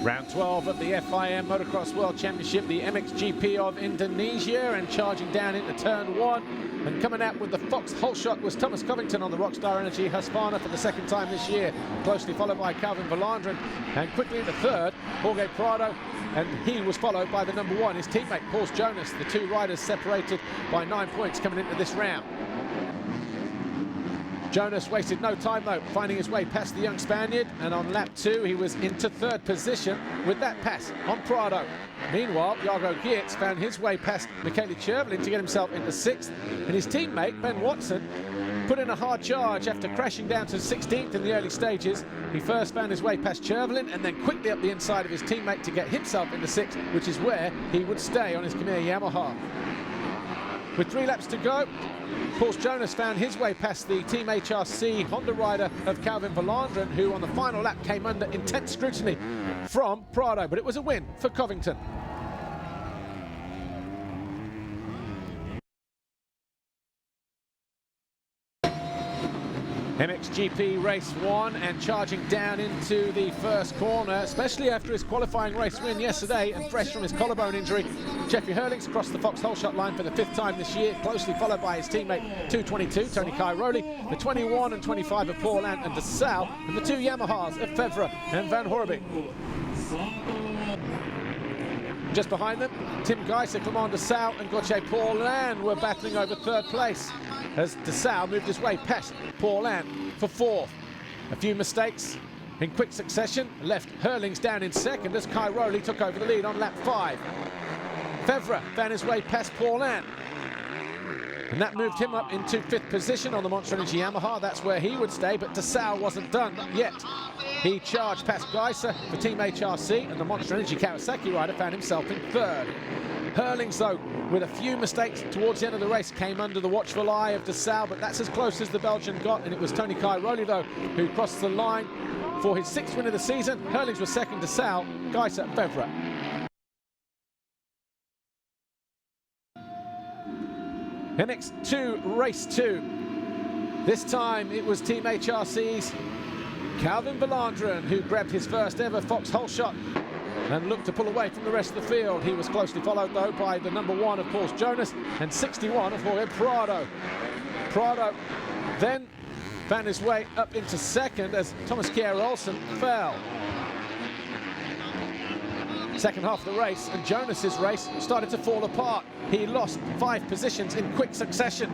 Round 12 of the FIM Motocross World Championship, the MXGP of Indonesia, and charging down into turn 1 and coming out with the Fox hole shot was Thomas Covington on the Rockstar Energy Husqvarna for the second time this year, closely followed by Vlaanderen, and quickly into third, Jorge Prado, and he was followed by the number 1, his teammate Paul Jonas. The two riders separated by 9 points coming into this round. Jonas wasted no time though, finding his way past the young Spaniard, and on lap 2 he was into third position with that pass on Prado. Meanwhile, Jorge found his way past Herlings to get himself into 6th, and his teammate Ben Watson put in a hard charge after crashing down to 16th in the early stages. He first found his way past Herlings and then quickly up the inside of his teammate to get himself into 6th, which is where he would stay on his Khmer Yamaha. With 3 laps to go, Paul Jonas found his way past the Team HRC Honda rider of Vlaanderen, who on the final lap came under intense scrutiny from Prado, but it was a win for Covington. MXGP race 1, and charging down into the first corner, especially after his qualifying race win yesterday and fresh from his collarbone injury. Jorge Herlings crossed the Fox hole shot line for the 5th time this year, closely followed by his teammate 222 Tony Cairoli, the 21 and 25 of Paul and de Sal, and the 2 Yamahas of Febvre and Van Horby. Just behind them, Tim Geiser, Clement de Sal and Jorge Paulin were battling over 3rd place, as de Sal moved his way past Paulin for 4th. A few mistakes in quick succession left Herlings down in 2nd as Cairoli took over the lead on lap 5. Febvre found his way past Paulin, and that moved him up into 5th position on the Monster Energy Yamaha. That's where he would stay, but de Sal wasn't done yet. He charged past Geiser for Team HRC, and the Monster Energy Kawasaki rider found himself in 3rd. Herlings, though, with a few mistakes towards the end of the race, came under the watchful eye of de Sal, but that's as close as the Belgian got, and it was Tony Cairoli, though, who crossed the line for his 6th win of the season. Herlings was 2nd, de Sal, Geiser, Febvre. MX2 race 2. This time it was Team HRC's Vlaanderen who grabbed his first ever Fox hole shot and looked to pull away from the rest of the field. He was closely followed though by the number 1 of Paul Jonas and 61 of Jorge Prado. Prado then found his way up into 2nd as Thomas Cairoli fell. Second half of the race, and Jonas's race started to fall apart. He lost 5 positions in quick succession.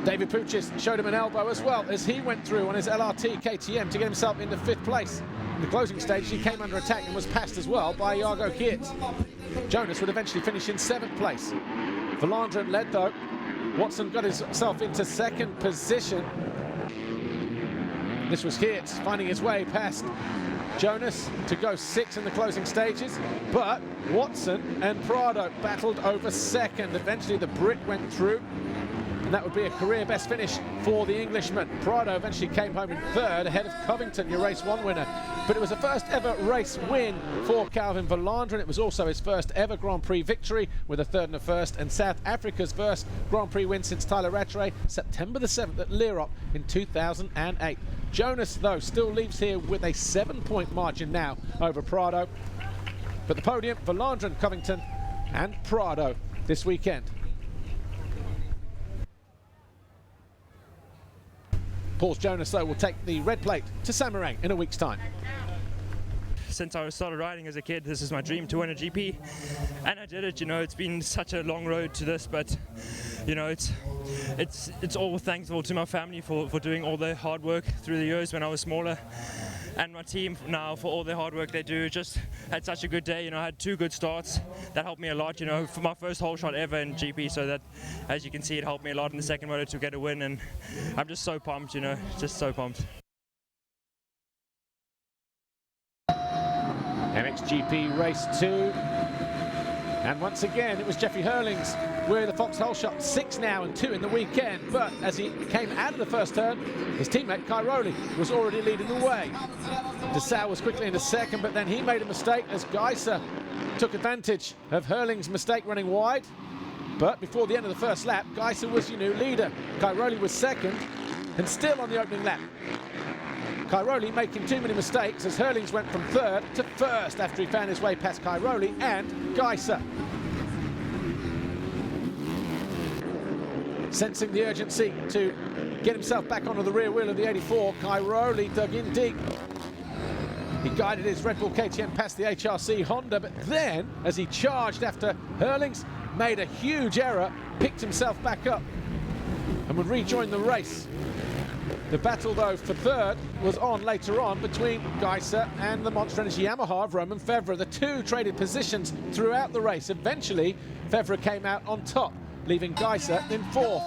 David Puchis showed him an elbow as well as he went through on his LRT KTM to get himself into 5th place. In the closing stage, he came under attack and was passed as well by Jorge. Jonas would eventually finish in 7th place. Vlaanderen led though. Watson got himself into 2nd position. This was Geerts finding his way past Jonas to go 6th in the closing stages, but Watson and Prado battled over 2nd. Eventually the Brit went through, and that would be a career best finish for the Englishman. Prado eventually came home in 3rd ahead of Covington, your race 1 winner. But it was the first ever race win for Vlaanderen. It was also his first ever Grand Prix victory with a 3rd and a 1st, and South Africa's first Grand Prix win since Tyler Rattray, September the 7th at Lierop in 2008. Jonas, though, still leaves here with a 7-point margin now over Prado. But the podium, Vlaanderen, Covington and Prado this weekend. Paul Jonas, though, will take the red plate to Samarang in a week's time. Since I started riding as a kid, this is my dream to win a GP, and I did it. You know, it's been such a long road to this, but you know, it's all thankful to my family for doing all their hard work through the years when I was smaller, and my team now for all their hard work they do. Just had such a good day. You know, I had 2 good starts that helped me a lot. You know, for my first hole shot ever in GP, so that, as you can see, it helped me a lot in the second moto to get a win, and I'm just so pumped. You know, just so pumped. MXGP race 2, and once again it was Jorge Herlings with a Fox hole shot, 6 now and 2 in the weekend, but as he came out of the first turn, his teammate Cairoli was already leading the way. De Sal was quickly into 2nd, but then he made a mistake as Geiser took advantage of Herlings' mistake running wide. But before the end of the first lap, Geiser was your new leader. Cairoli was 2nd and still on the opening lap. Cairoli making too many mistakes as Herlings went from third to first after he found his way past Cairoli and Geiser. Sensing the urgency to get himself back onto the rear wheel of the 84, Cairoli dug in deep. He guided his Red Bull KTM past the HRC Honda, but then, as he charged after Herlings, made a huge error, picked himself back up, and would rejoin the race. The battle, though, for third was on later on between Geiser and the Monster Energy Yamaha of Romain Febvre. The two traded positions throughout the race. Eventually, Febvre came out on top, leaving Geiser in fourth.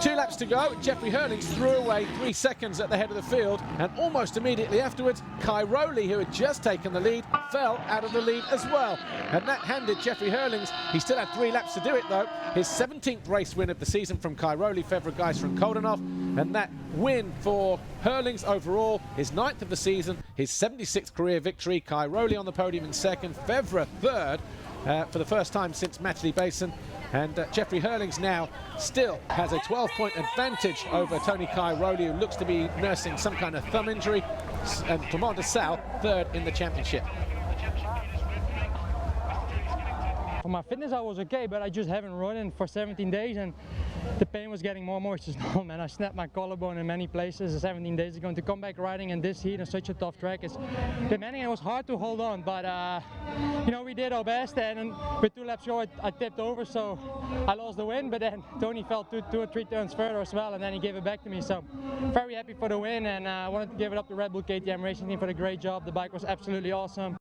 2 laps to go. Jeffrey Herlings threw away 3 seconds at the head of the field, and almost immediately afterwards, Cairoli, who had just taken the lead, fell out of the lead as well. And that handed Jeffrey Herlings, he still had 3 laps to do it though, his 17th race win of the season from Cairoli, Febvre, Geiser and Koldenhoff. And that win for Herlings overall, his 9th of the season, his 76th career victory. Cairoli on the podium in second, Febvre third for the first time since Matterley Basin. And Jeffrey Herlings now still has a 12-point advantage over Tony Cairoli, who looks to be nursing some kind of thumb injury. And Clement de Sal third in the championship. For my fitness, I was okay, but I just haven't run for 17 days, and the pain was getting more and more. It's just no, man. I snapped my collarbone in many places. 17 days ago, to come back riding in this heat on such a tough track, it's demanding. It was hard to hold on, but you know, we did our best. And with 2 laps short, I tipped over, so I lost the win. But then Tony fell 2 or 3 turns further as well, and then he gave it back to me. So very happy for the win, and I wanted to give it up to Red Bull KTM Racing Team for the great job. The bike was absolutely awesome.